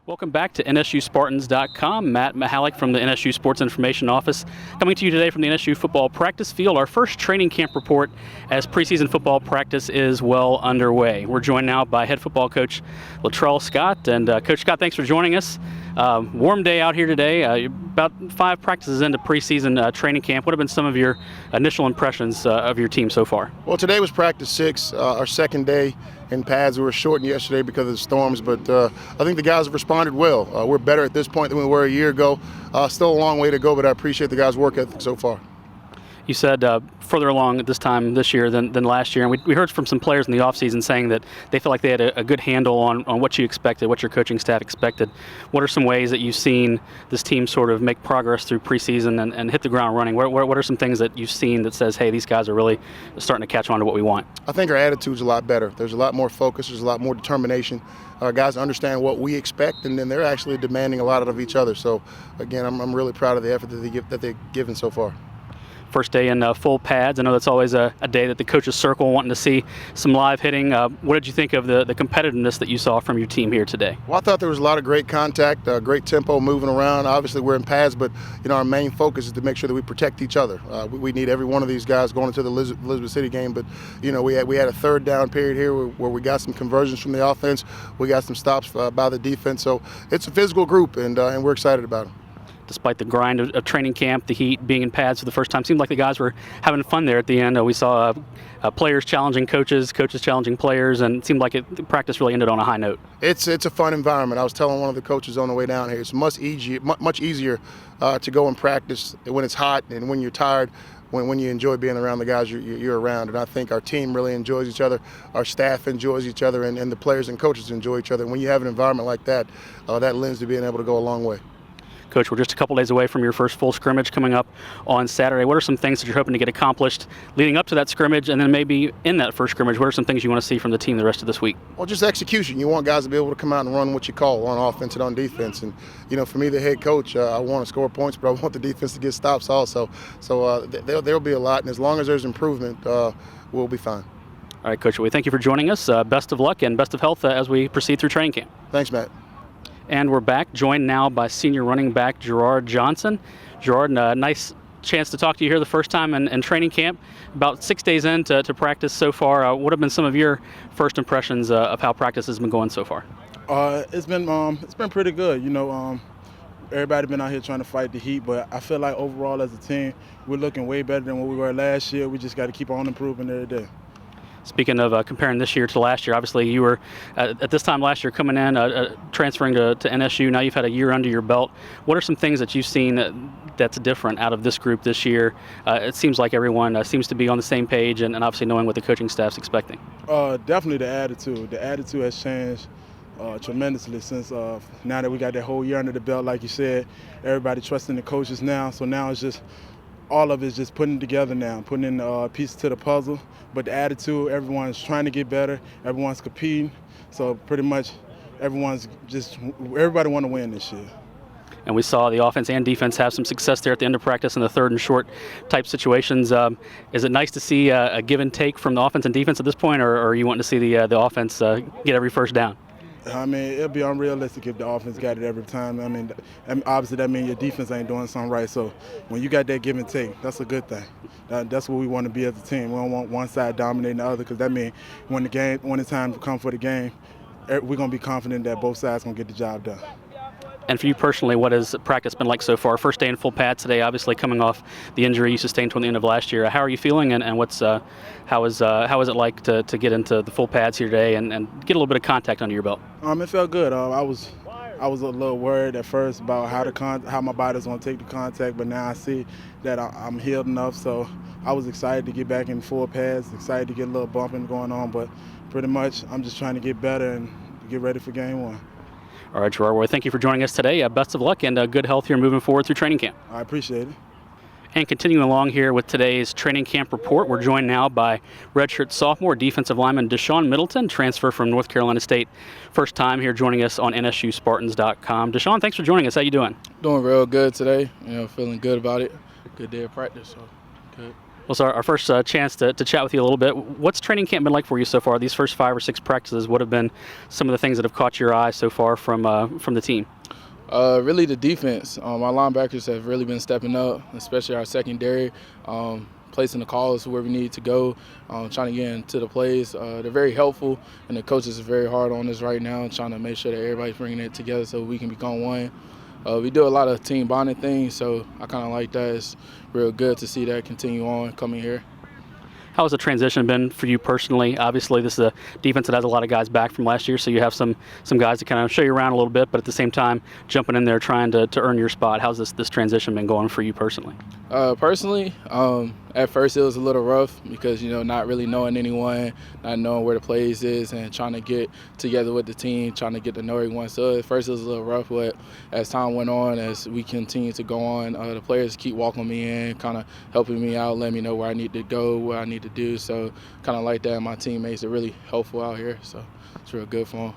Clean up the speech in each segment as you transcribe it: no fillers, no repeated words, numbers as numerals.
Welcome back to NSUSpartans.com. Matt Mahalik from the NSU Sports Information Office coming to you today from the NSU football practice field. Our first training camp report as preseason football practice is well underway. We're joined now by head football coach Latrell Scott. And Coach Scott, thanks for joining us. Warm day out here today. About 5 practices into preseason training camp. What have been some of your initial impressions of your team so far? Well, today was practice 6, our second day in pads. We were shortened yesterday because of the storms, but I think the guys have responded well. We're better at this point than we were a year ago. Still a long way to go, but I appreciate the guys' work ethic so far. You said further along at this time this year than last year, and we heard from some players in the offseason saying that they feel like they had a good handle on what you expected, what your coaching staff expected. What are some ways that you've seen this team sort of make progress through preseason and hit the ground running? What are some things that you've seen that says, hey, these guys are really starting to catch on to what we want? I think our attitude's a lot better. There's a lot more focus. There's a lot more determination. Our guys understand what we expect, and then they're actually demanding a lot out of each other. So, again, I'm really proud of the effort that they've given so far. First day in full pads. I know that's always a day that the coaches circle, wanting to see some live hitting. What did you think of the competitiveness that you saw from your team here today? Well, I thought there was a lot of great contact, great tempo moving around. Obviously, we're in pads, but our main focus is to make sure that we protect each other. We need every one of these guys going into the Elizabeth City game. But we had a third down period here where we got some conversions from the offense. We got some stops by the defense. So it's a physical group, and we're excited about it. Despite the grind of training camp, the heat, being in pads for the first time, seemed like the guys were having fun there at the end. We saw players challenging coaches, coaches challenging players, and it seemed like the practice really ended on a high note. It's a fun environment. I was telling one of the coaches on the way down here, it's much easier to go and practice when it's hot and when you're tired. When you enjoy being around the guys you're around. And I think our team really enjoys each other, our staff enjoys each other, and the players and coaches enjoy each other. And when you have an environment like that, that lends to being able to go a long way. Coach, we're just a couple days away from your first full scrimmage coming up on Saturday. What are some things that you're hoping to get accomplished leading up to that scrimmage, and then maybe in that first scrimmage, what are some things you want to see from the team the rest of this week? Well, just execution. You want guys to be able to come out and run what you call on offense and on defense. And, for me, the head coach, I want to score points, but I want the defense to get stops also. So there'll be a lot, and as long as there's improvement, we'll be fine. All right, Coach, we thank you for joining us. Best of luck and best of health as we proceed through training camp. Thanks, Matt. And we're back, joined now by senior running back Gerard Johnson. Gerard, nice chance to talk to you here the first time in training camp. About 6 days into practice so far. What have been some of your first impressions of how practice has been going so far? It's been pretty good. Everybody been out here trying to fight the heat, but I feel like overall as a team, we're looking way better than what we were last year. We just got to keep on improving every day. Speaking of comparing this year to last year, obviously you were at this time last year coming in, transferring to NSU. Now you've had a year under your belt. What are some things that you've seen that's different out of this group this year? It seems like everyone seems to be on the same page and obviously knowing what the coaching staff's expecting. Definitely the attitude. The attitude has changed tremendously since now that we got that whole year under the belt. Like you said, everybody trusting the coaches now. So now it's just all of it's just putting together now, putting in pieces to the puzzle. But the attitude, everyone's trying to get better, everyone's competing. So pretty much everybody want to win this year. And we saw the offense and defense have some success there at the end of practice in the third and short type situations. Is it nice to see a give and take from the offense and defense at this point, or are you wanting to see the offense get every first down? It'd be unrealistic if the offense got it every time. Obviously that means your defense ain't doing something right. So when you got that give and take, that's a good thing. That's what we want to be as a team. We don't want one side dominating the other, because that means when the time comes for the game, we're going to be confident that both sides going to get the job done. And for you personally, what has practice been like so far? First day in full pads today, obviously coming off the injury you sustained toward the end of last year. How are you feeling, and how is it like to get into the full pads here today and get a little bit of contact under your belt? It felt good. I was a little worried at first about how my body's going to take the contact, but now I see that I'm healed enough. So I was excited to get back in full pads, excited to get a little bumping going on, but pretty much I'm just trying to get better and get ready for game one. All right, Gerard, well, thank you for joining us today. Best of luck and good health here moving forward through training camp. I appreciate it. And continuing along here with today's training camp report, we're joined now by redshirt sophomore defensive lineman Deshaywn Middleton, transfer from North Carolina State. First time here joining us on NSUSpartans.com. Deshaywn, thanks for joining us. How you doing? Doing real good today. Feeling good about it. Good day of practice, so good. Well, so our first chance to chat with you a little bit. What's training camp been like for you so far? These first 5 or 6 practices, what have been some of the things that have caught your eye so far from the team? Really the defense. Our linebackers have really been stepping up, especially our secondary, placing the calls where we need to go, trying to get into the plays. They're very helpful, and the coaches are very hard on us right now, trying to make sure that everybody's bringing it together so we can become one. We do a lot of team bonding things, so I kind of like that. It's real good to see that continue on coming here. How has the transition been for you personally? Obviously, this is a defense that has a lot of guys back from last year, so you have some guys to kind of show you around a little bit, but at the same time, jumping in there trying to earn your spot. How's this transition been going for you personally? Personally, at first it was a little rough because, not really knowing anyone, not knowing where the plays is, and trying to get together with the team, trying to get to know everyone. So at first it was a little rough, but as time went on, as we continue to go on, the players keep walking me in, kind of helping me out, letting me know where I need to go, what I need to do. So kind of like that. My teammates are really helpful out here, so it's real good for them.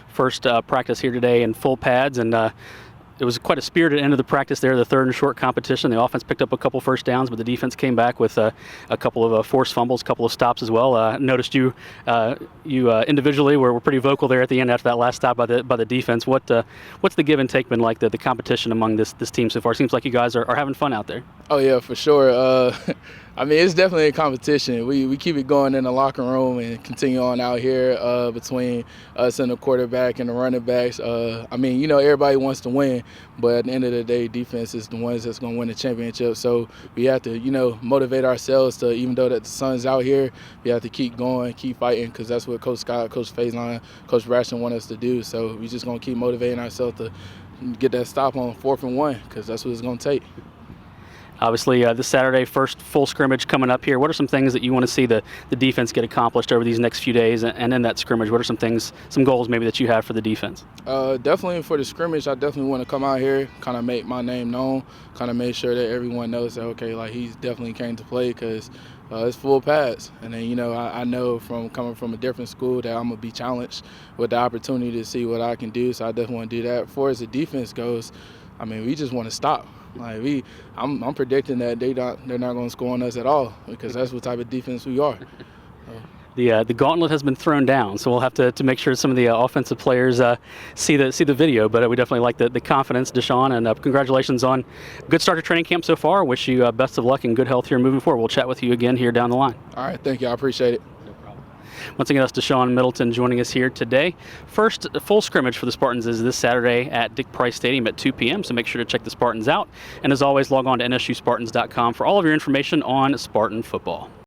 First practice here today in full pads, and it was quite a spirited end of the practice there, the third and short competition. The offense picked up a couple first downs, but the defense came back with a couple of forced fumbles, a couple of stops as well. Noticed you individually were pretty vocal there at the end after that last stop by the defense. What's the give and take been like, the competition among this team so far? Seems like you guys are having fun out there. Oh, yeah, for sure. It's definitely a competition. We keep it going in the locker room and continue on out here between us and the quarterback and the running backs. Everybody wants to win, but at the end of the day, defense is the ones that's going to win the championship. So we have to, motivate ourselves to, even though that the sun's out here, we have to keep going, keep fighting, because that's what Coach Scott, Coach Faison, Coach Ration want us to do. So we just going to keep motivating ourselves to get that stop on 4th and 1, because that's what it's going to take. Obviously, this Saturday, first full scrimmage coming up here. What are some things that you want to see the defense get accomplished over these next few days? And in that scrimmage, what are some goals maybe that you have for the defense? Definitely for the scrimmage, I definitely want to come out here, kind of make my name known, kind of make sure that everyone knows that, okay, like he's definitely came to play, because it's full pads. And then, I know from coming from a different school that I'm going to be challenged with the opportunity to see what I can do. So I definitely want to do that. As far as the defense goes, we just want to stop. I'm predicting that they're not going to score on us at all, because that's what type of defense we are. The gauntlet has been thrown down, so we'll have to make sure some of the offensive players see the video. But we definitely like the confidence, Deshaywn, and congratulations on a good start to training camp so far. Wish you best of luck and good health here moving forward. We'll chat with you again here down the line. All right, thank you. I appreciate it. Once again, that's Deshaywn Middleton joining us here today. First full scrimmage for the Spartans is this Saturday at Dick Price Stadium at 2 p.m., so make sure to check the Spartans out. And as always, log on to NSUSpartans.com for all of your information on Spartan football.